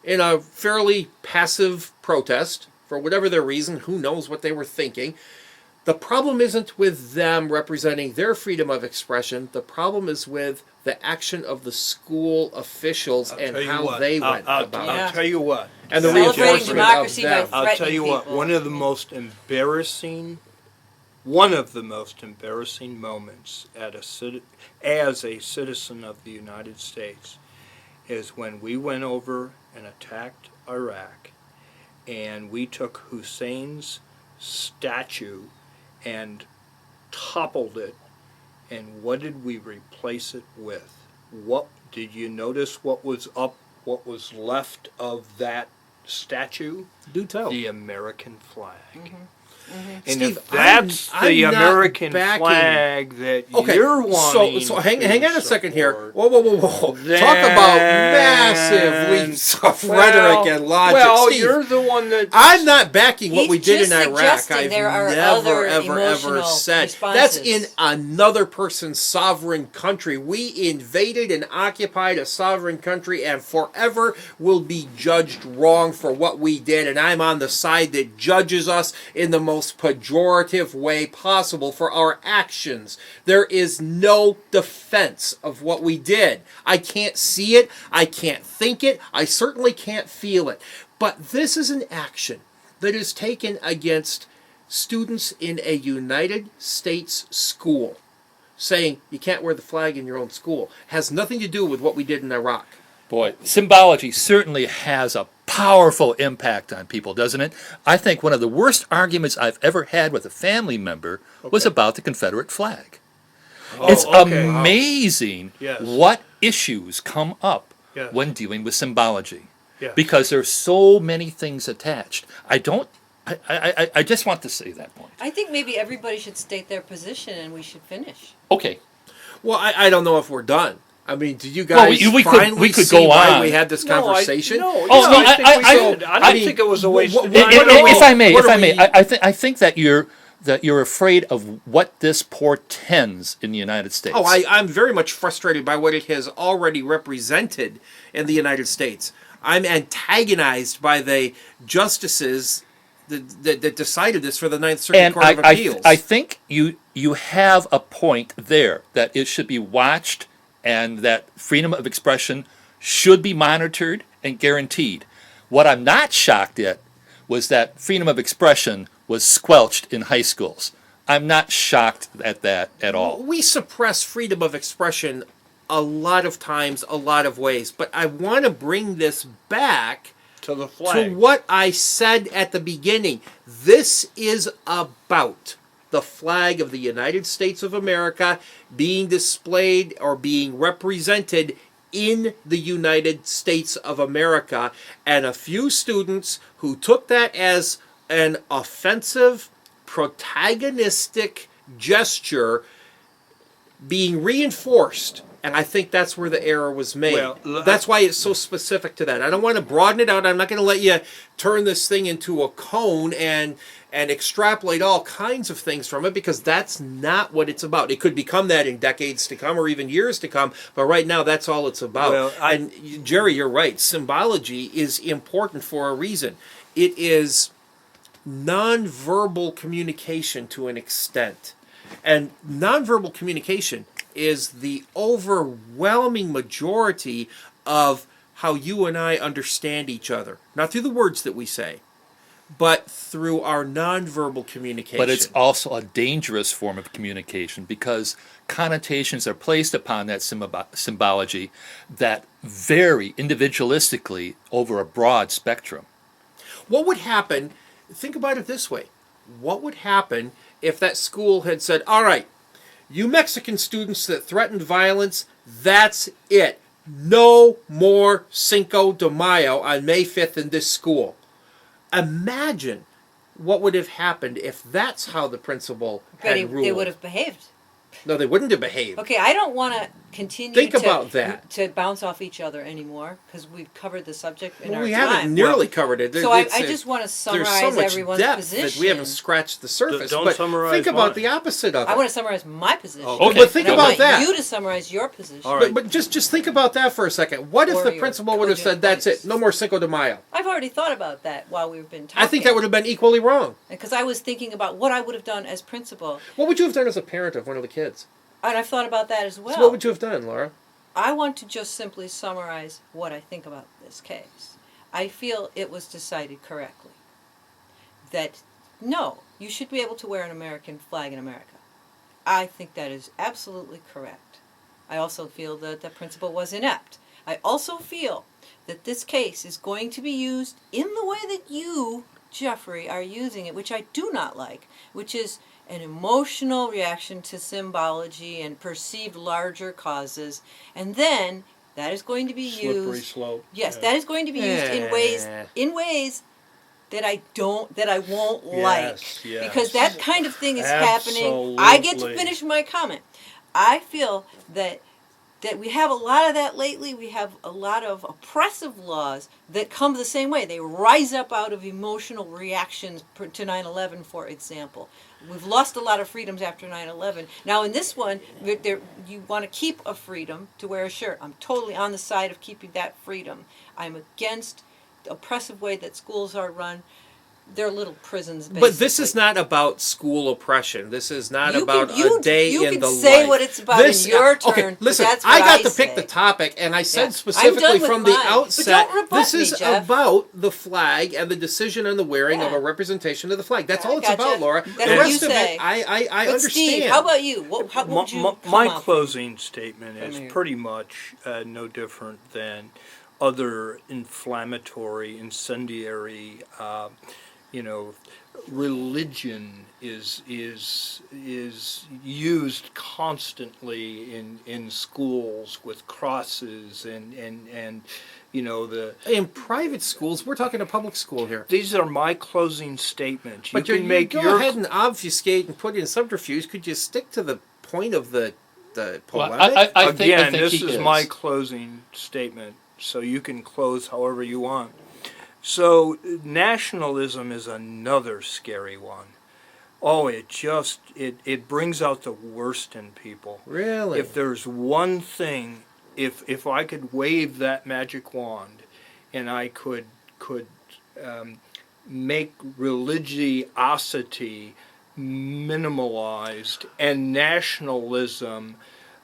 in a fairly passive protest, for whatever their reason, who knows what they were thinking. The problem isn't with them representing their freedom of expression. The problem is with the action of the school officials and how they went about it. I'll tell you what. And the Celebrating reinforcement democracy of by them. I'll tell you what. people. One of the most embarrassing moments as a citizen of the United States is when we went over and attacked Iraq, and we took Hussein's statue and toppled it, and what did we replace it with? What did you notice? What was left of that statue? Do tell. The American flag. Mm-hmm. And Steve, if that's I'm the not American backing- flag that Okay, you're wanting, so hang on a second here. support, Whoa. Talk about massive leaps of rhetoric and logic. Well, Steve, you're the one that. I'm not backing what He's we did in just Iraq. suggesting I've there are never, other ever emotional said. responses. That's in another person's sovereign country. We invaded and occupied a sovereign country and forever will be judged wrong for what we did. And I'm on the side that judges us in the most pejorative way possible for our actions. There is no defense of what we did. I can't see it. I can't think it. I certainly can't feel it. But this is an action that is taken against students in a United States school. saying you can't wear the flag in your own school. Has nothing to do with what we did in Iraq. Boy, symbology certainly has a powerful impact on people, doesn't it? I think one of the worst arguments I've ever had with a family member was about the Confederate flag. It's okay. amazing Yes. what issues come up Yes. when dealing with symbology. Yes. Because there's so many things attached. I just want to say that point. I think maybe everybody should state their position and we should finish. Okay. Well, I don't know if we're done. I mean, do you Well, guys we finally could see go why on. we had this conversation? No, Oh, no, I think we did. I don't think it was a waste of time. If I may, what are we- I think that you're afraid of what this portends in the United States. Oh, I'm very much frustrated by what it has already represented in the United States. I'm antagonized by the justices that decided this for the Ninth Circuit and Court of Appeals. I think you have a point there that it should be watched and that freedom of expression should be monitored and guaranteed. What I'm not shocked at was that freedom of expression was squelched in high schools. I'm not shocked at that at all. We suppress freedom of expression a lot of times, a lot of ways, but I want to bring this back To the to flag. what I said at the beginning. This is about the flag of the United States of America being displayed or being represented in the United States of America, and a few students who took that as an offensive, protagonistic gesture being reinforced. And I think that's where the error was made. Well, That's why it's so specific to that. I don't want to broaden it out. I'm not going to let you turn this thing into a cone and extrapolate all kinds of things from it, because that's not what it's about. It could become that in decades to come or even years to come, but right now that's all it's about. Well, and Jerry, you're right. Symbology is important for a reason. It is nonverbal communication to an extent. And nonverbal communication is the overwhelming majority of how you and I understand each other. Not through the words that we say, but through our nonverbal communication. But it's also a dangerous form of communication because connotations are placed upon that symbology that vary individualistically over a broad spectrum. What would happen, think about it this way, what would happen if that school had said, all right, you Mexican students that threatened violence, that's it. No more Cinco de Mayo on May 5th in this school. Imagine what would have happened if that's how the principal had ruled. They would have behaved. No, they wouldn't have behaved. Okay, I don't want to continue Think about that. to bounce off each other anymore because we've covered the subject in Well, our we time. haven't nearly covered it. So I just want to summarize there's so much everyone's depth position. that we haven't scratched the surface. Don't but summarize think about mine. the opposite of it. I want to summarize my position. Okay. But think And I about want that. you to summarize your position. All right. But just think about that for a second. What if Or the your principal would have said, cogent that's points. it, no more Cinco de Mayo? I've already thought about that while we've been talking. I think that would have been equally wrong. Because I was thinking about what I would have done as principal. What would you have done as a parent of one of the kids? And I've thought about that as well. So what would you have done, Laura? I want to just simply summarize what I think about this case. I feel it was decided correctly that no, you should be able to wear an American flag in America. I think that is absolutely correct. I also feel that the principal was inept. I also feel that this case is going to be used in the way that you, Jeffrey, are using it, which I do not like, which is an emotional reaction to symbology and perceived larger causes, and then that is going to be Slippery used. slope. Yes, Yeah. that is going to be used in ways that I won't like, yes. because that kind of thing is happening. I get to Absolutely. finish my comment. I feel that we have a lot of that lately. We have a lot of oppressive laws that come the same way. They rise up out of emotional reactions to 9/11, for example. We've lost a lot of freedoms after 9/11. Now in this one, you want to keep a freedom to wear a shirt. I'm totally on the side of keeping that freedom. I'm against the oppressive way that schools are run. they're little prisons. Basically. But this is not about school oppression. This is not about a day you in can the say life. what it's about in your turn. Okay, listen, but that's what I got to say. pick the topic, and I said Yeah. I'm specifically done with from the mine. But outset, don't rebut this me, is Jeff. about the flag and the decision on the wearing of Yeah. a representation of the flag. That's Yeah, all I it's gotcha. about, Laura. That's The what rest you of say. it, I But understand. Steve, how about you? How would you come My out? closing statement is From here. pretty much no different than other inflammatory, incendiary, religion is used constantly in schools with crosses and the In private schools, we're talking a public school here. these are my closing statements. But you can make go your ahead and obfuscate and put in subterfuge. Could you stick to the point of the Well, polemic? I again. think This he is my closing statement, so you can close however you want. So nationalism is another scary one. Oh, it brings out the worst in people. Really? If there's one thing, if I could wave that magic wand, and I could make religiosity minimalized and nationalism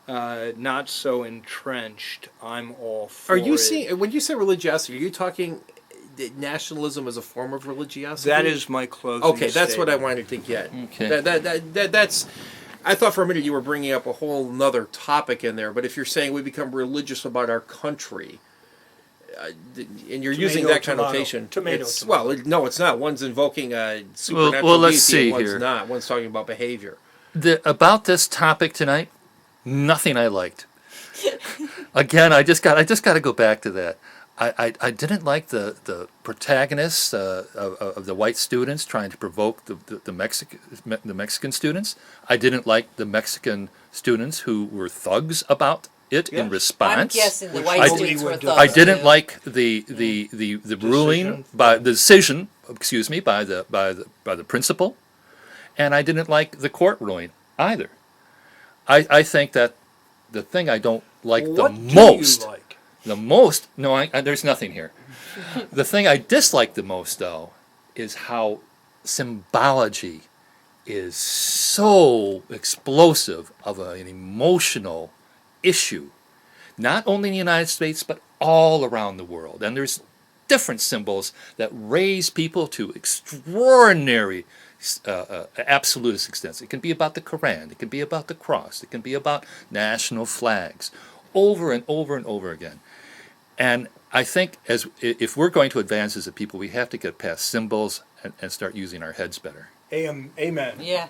not so entrenched, I'm all for Are you it. seeing, when you say religiosity, are you talking nationalism as a form of religiosity? That is my closing Okay, that's what I statement. wanted to get. Okay. That's. I thought for a minute you were bringing up a whole nother topic in there, but if you're saying we become religious about our country, and you're using that Tomato, connotation, tomato, it's, tomato. well, no, it's not. One's invoking a supernatural well, let's deity, see and one's here. not. One's talking about behavior. About this topic tonight, nothing I liked. Again, I just got to go back to that. I didn't like the protagonists of the white students trying to provoke the Mexican students. I didn't like the Mexican students who were thugs about it in Yes. response. I'm guessing the Which white nobody students were would do. thugs. I didn't too. like the ruling by the decision, excuse me, by the principal, and I didn't like the court ruling either. I think that the thing I don't like What the do most, you like? no, there's nothing here. The thing I dislike the most, though, is how symbology is so explosive of an emotional issue, not only in the United States, but all around the world. And there's different symbols that raise people to extraordinary absolutist extents. It can be about the Quran, it can be about the cross, it can be about national flags, over and over and over again. And I think if we're going to advance as a people, we have to get past symbols and start using our heads better. Amen. Yeah.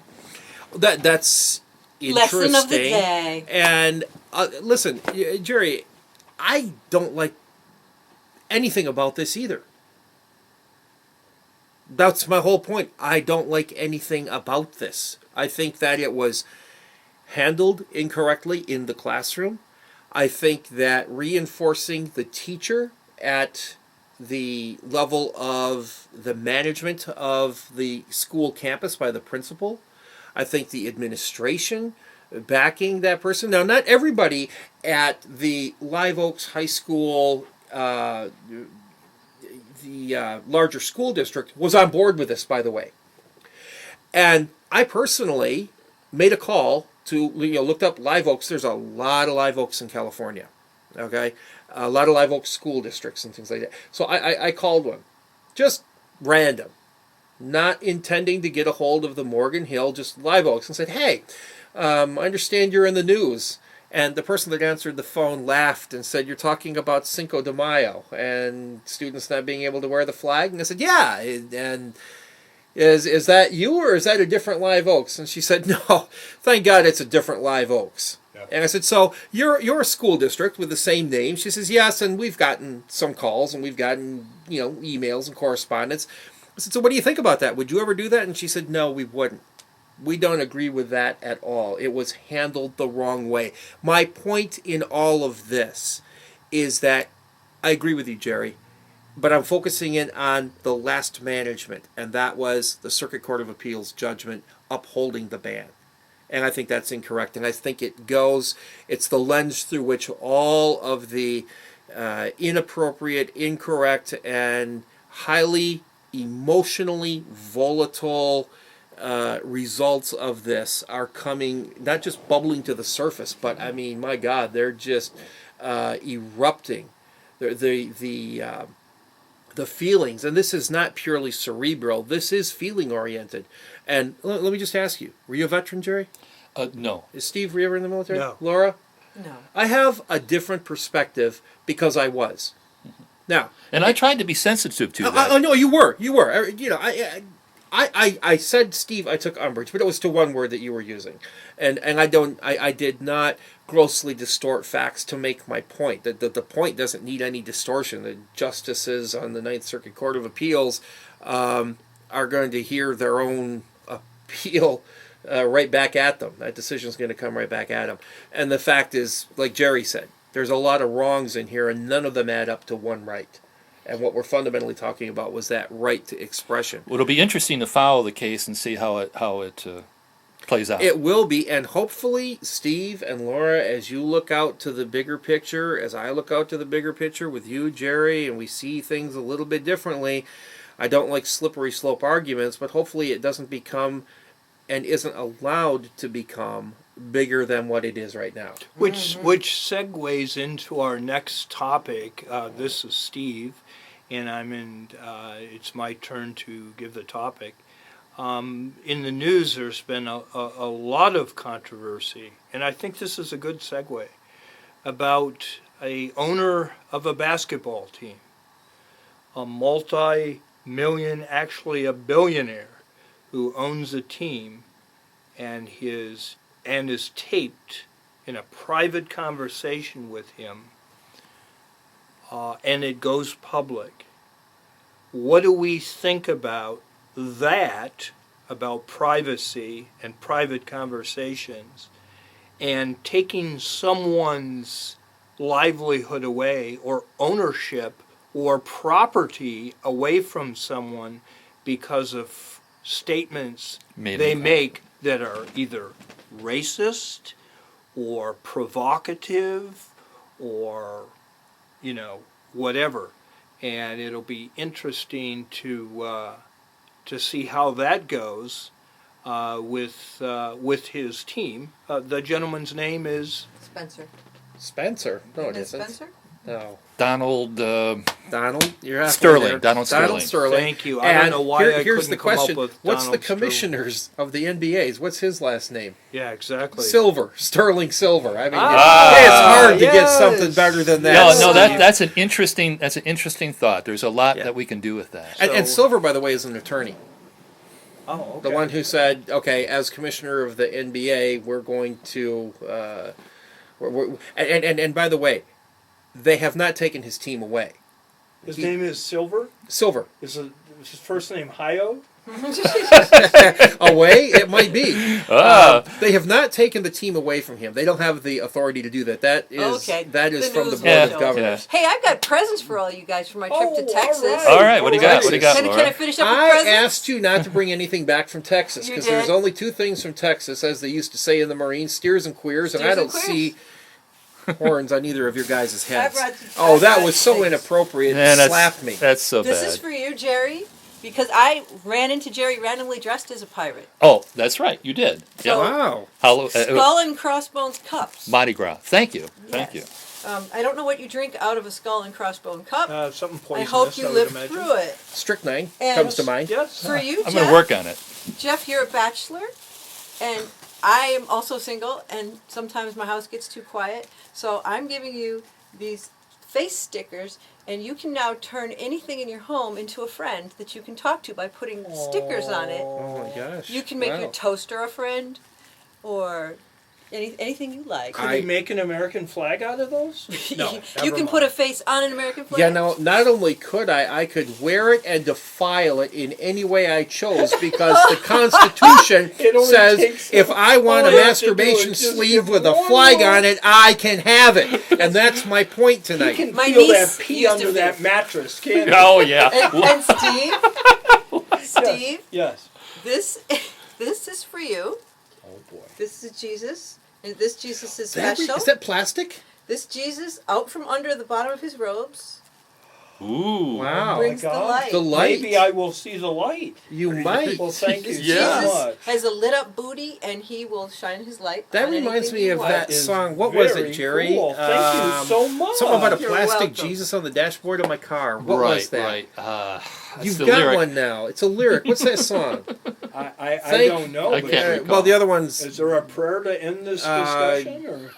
That's interesting. Lesson of the day. And listen, Jerry, I don't like anything about this either. That's my whole point. I don't like anything about this. I think that it was handled incorrectly in the classroom. I think that reinforcing the teacher at the level of the management of the school campus by the principal, I think the administration backing that person. Now, not everybody at the Live Oaks High School, the larger school district, was on board with this, by the way. And I personally made a call to, looked up Live Oaks. There's a lot of Live Oaks in California, okay? A lot of Live Oaks school districts and things like that. So I called one, just random, not intending to get a hold of the Morgan Hill, just Live Oaks, and said, hey, I understand you're in the news. And the person that answered the phone laughed and said, you're talking about Cinco de Mayo and students not being able to wear the flag? And I said, yeah, and is that you or is that a different Live Oaks? And she said, no, thank God it's a different Live Oaks. Yeah. And I said, so you're a school district with the same name? She says, yes, and we've gotten some calls and we've gotten, emails and correspondence. I said, so what do you think about that? Would you ever do that? And she said, no, we wouldn't. We don't agree with that at all. It was handled the wrong way. My point in all of this is that I agree with you, Jerry, but I'm focusing in on the last management, and that was the Circuit Court of Appeals judgment upholding the ban. And I think that's incorrect. And I think it's the lens through which all of the inappropriate, incorrect, and highly emotionally volatile results of this are coming, not just bubbling to the surface, but I mean, my God, they're just erupting. The feelings, and this is not purely cerebral, this is feeling oriented. And let me just ask you, were you a veteran, Jerry? No. Is Steve, were you ever in the military? No. Laura? No. I have a different perspective because I was. Now, And I tried to be sensitive to that. I know you were. You were. You know, I said, Steve, I took umbrage, but it was to one word that you were using, and I did not grossly distort facts to make my point. That the point doesn't need any distortion. The justices on the Ninth Circuit Court of Appeals are going to hear their own appeal right back at them. That decision is going to come right back at them. And the fact is, like Jerry said, there's a lot of wrongs in here, and none of them add up to one right. And what we're fundamentally talking about was that right to expression. Well, it'll be interesting to follow the case and see how it plays out. It will be, and hopefully, Steve and Laura, as you look out to the bigger picture, as I look out to the bigger picture with you, Jerry, and we see things a little bit differently, I don't like slippery slope arguments, but hopefully it doesn't become and isn't allowed to become bigger than what it is right now. Which segues into our next topic. This is Steve, and it's my turn to give the topic. In the news, there's been a lot of controversy, and I think this is a good segue, about a owner of a basketball team, a multi-million, actually a billionaire, who owns a team, and is taped in a private conversation with him, and it goes public. What do we think about that, about privacy and private conversations, and taking someone's livelihood away, or ownership or property away from someone because of statements they make that are either racist or provocative or, whatever. And it'll be interesting to see how that goes with his team. The gentleman's name is Spencer. Spencer? No, it Isn't it isn't. Spencer? No. Donald Donald, you're halfway Sterling. there. Donald Sterling. Thank you. I don't know why I here's couldn't the come question. up with What's the Donald commissioners of the NBA's? What's his last name? Yeah, exactly. Silver. Sterling Silver. I mean, Ah, it's hard to get yes. something better than that. No, Steve. that's an interesting thought. There's a lot that we can do with that. And Silver, by the way, is an attorney. Oh, okay. The one who said, okay, as commissioner of the NBA, we're going to... and by the way, they have not taken his team away. His name is Silver? Silver. Is his first name Hio? Away? It might be. They have not taken the team away from him. They don't have the authority to do that. That is Okay. from the news Board will of show. Governors. Hey, I've got presents for all you guys for my trip to Oh, Texas. All right, what do you got? What do you got, Can I Laura? finish up with I presents? asked you not to bring anything back from Texas You because did. there's only two things from Texas, as they used to say in the Marines: steers and queers, and I Steers don't and queers. see horns on either of your guys' heads. brought- Oh, I that brought was so things. inappropriate. Man, It slapped me. That's so This bad. is for you, Jerry, because I ran into Jerry randomly dressed as a pirate. Oh, that's right. You did. So- Wow. Skull and crossbones cups. Mardi Gras. Thank you. Thank you. I don't know what you drink out of a skull and crossbone cup. Something I poisonous, hope you would live imagine. through it. Strychnine And- comes to mind. Yes. For you, I'm Jeff, going to work on it. Jeff, you're a bachelor, and I am also single, and sometimes my house gets too quiet. So I'm giving you these face stickers, and you can now turn anything in your home into a friend that you can talk to by putting stickers on it. Oh my gosh. You can make Wow. your toaster a friend, or anything you like. Could we make an American flag out of those? No. You never can mind. put a face on an American flag. Yeah, now, not only could I could wear it and defile it in any way I chose because the Constitution It only says takes- if I want a all I have to do masturbation is just sleeve give with a one flag more- on it, I can have it. And that's my point tonight. You can My feel niece that pee used under to that be- mattress, can't you? Oh, yeah. And Steve, Yes. this is for you. Oh boy. This is Jesus, and this Jesus is That- special. is that plastic? This Jesus, out from under the bottom of his robes, Ooh. Wow. Brings the light. The light. Maybe I will see the light. You might. Well, thank you Yeah. so Jesus much. has a lit up booty, and he will shine his light. That on reminds anything me you of want. that is song. What was it, very Jerry? cool. Thank you so much. Something about a You're plastic welcome. Jesus on the dashboard of my car. What right, was that? right. That's You've the got lyric. one now. It's a lyric. What's that song? I Thank- don't know. I but can't is- recall. Well, the other one's Is there a prayer to end this discussion? Or?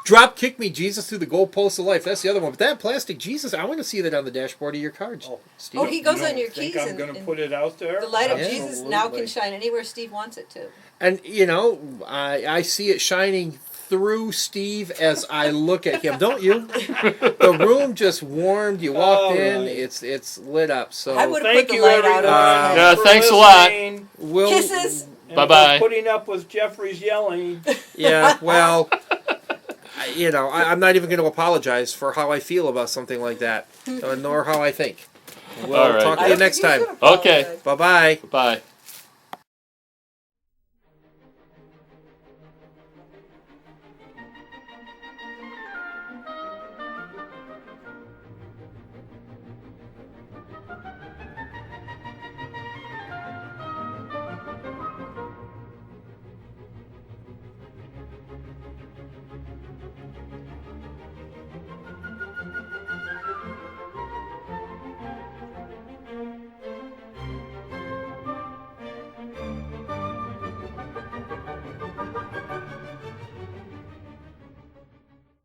Drop Kick Me Jesus Through the Goalposts of Life. That's the other one. But that plastic Jesus, I want to see that on the dashboard of your car, Steve. Oh, he goes You on your think keys I'm and- going to and put it out there? The light of Yeah. Jesus now can Absolutely. shine anywhere Steve wants it to. And, you know, I see it shining through Steve as I look at him. Don't you? The room just warmed. You walked All in. right. It's lit up. So I would have Thank put the you, light out everyone. of his Yeah, head. for thanks a lot. listening we'll, Kisses. and Bye-bye. for putting up with Jeffrey's yelling. Yeah, well, you know, I'm not even going to apologize for how I feel about something like that, nor how I think. We'll All right. talk to I you don't next think time. you should Okay. apologize. Bye-bye. Bye.